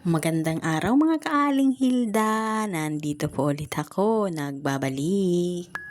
Magandang araw mga kaaling Hilda, nandito po ulit ako, nagbabalik.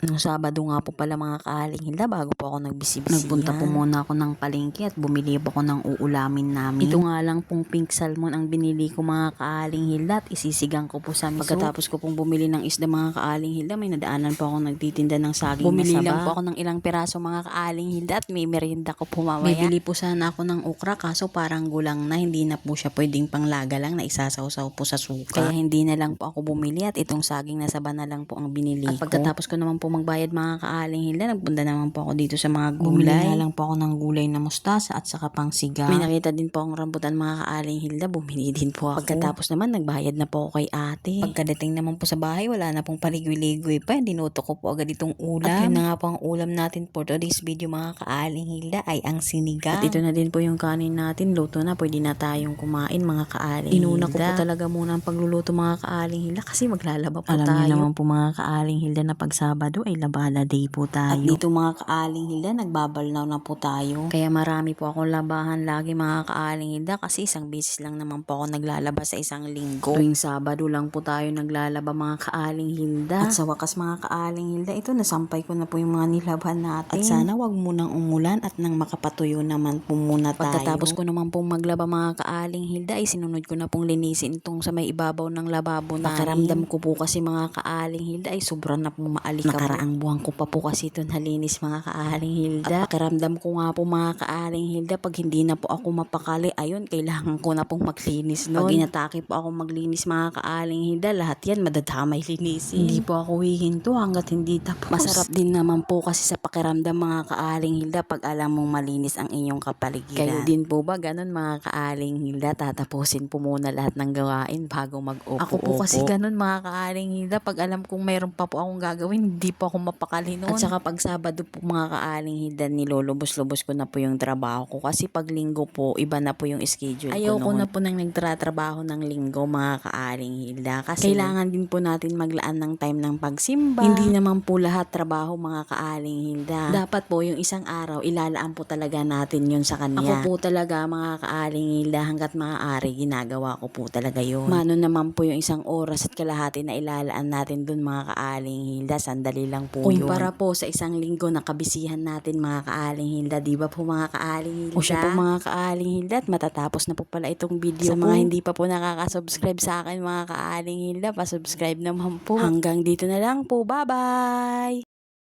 Nung Sabado nga po pala mga kaaling Hilda, bago po ako nagbisibisihan, nagpunta po muna ako ng palengke at bumili po ako ng uulamin namin. Ito nga lang pong pink salmon ang binili ko mga kaaling Hilda at isisigang ko po sa miso. Pagkatapos ko pong bumili ng isda mga kaaling Hilda, may nadaanan po ako nagtitinda ng saging Bumili na saba. lang Po ako ng ilang piraso mga kaaling Hilda at may merienda ko po mamaya. Bibili po sana ako ng okra kaso parang gulang na, hindi na po siya pwedeng panglaga lang na isasawsaw po sa suka. Kaya hindi na lang po ako bumili at itong saging na saba na lang po ang binili ko. At pagkatapos ko naman po magbayad mga kaaling Hilda, nagpunta naman po ako dito sa mga gulay. Bumili na lang po ako ng gulay na mustasa at saka pang siga. May nakita din po akong rambutan mga kaaling Hilda, bumili din po ako. Pagkatapos naman nagbayad na po ako kay ate. Pagkadating naman po sa bahay, wala na pong paligwi-ligwi pa, dinuto ko po agad itong ulam. At yun na nga po ang ulam natin for today's video mga kaaling Hilda ay ang sinigang. At ito na din po yung kanin natin, luto na, pwede na tayong kumain mga kaaling Hilda. Inuna ko po talaga muna ang pagluluto mga kaaling Hilda kasi maglalaba po tayo. Alam niyo naman po mga kaaling Hilda na pag Sabado ay labada day po tayo. At dito mga kaaling Hilda, nagbabalnaw na po tayo. Kaya marami po akong labahan lagi mga kaaling Hilda kasi isang beses lang naman po ako naglalaba sa isang linggo. Tuwing Sabado lang po tayo naglalaba mga kaaling Hilda. At sa wakas mga kaaling Hilda, ito nasampay ko na po yung mga nilaban natin. At sana wag munang umulan at nang makapatuyo naman po muna tayo. Pagkatapos ko naman pong maglaba mga kaaling Hilda, ay sinunod ko na pong linisin itong sa may ibabaw ng lababo namin. Nakaramdam ko po kasi mga kaaling Hilda ay sobrang na pong maalikabok. Nakaraang buwan ko pa po kasi ito nalinis mga kaaling Hilda. At pakiramdam ko nga po mga kaaling Hilda, pag hindi na po ako mapakali, ayun, kailangan ko na pong maglinis nun. Pag inatake po ako maglinis mga kaaling Hilda, lahat yan madadamay linisin. Hindi po ako hihinto hanggat hindi tapos. Masarap din naman po kasi sa pakiramdam mga kaaling Hilda pag alam mong malinis ang inyong kapaligiran. Kayo din po ba ganun mga kaaling Hilda? Tatapusin po muna lahat ng gawain bago mag-upo-upo. Ako po kasi ganun mga kaaling Hilda, pag alam kong mayroon pa po akong gagawin, hindi po ako mapakali nun. At saka pag Sabado po mga kaaling Hilda, nilulubos-lubos ko na po yung trabaho ko kasi pag Linggo po, iba na po yung schedule ko. Ayoko na po nang nagtratrabaho ng Linggo mga kaaling Hilda kasi kailangan din po natin maglaan ng time ng pagsimba. Hindi naman po lahat trabaho mga kaaling Hilda. Dapat po yung isang araw, ilalaan po talaga natin yun sa kanya. Ako po talaga mga kaaling Hilda, hanggat maaari, ginagawa ko po talaga yun. Mano naman po yung isang oras at kalahati na ilalaan natin dun mga kaaling Hilda, sandali lang po yun. Kumpara po sa isang linggo na kabisihan natin mga kaaling Hilda, di ba po mga kaaling Hilda? O siya po mga kaaling Hilda, at matatapos na po pala itong video. Sa mga hindi pa po nakaka-subscribe sa akin mga kaaling Hilda, pa-subscribe naman po. Hanggang dito na lang po, bye-bye!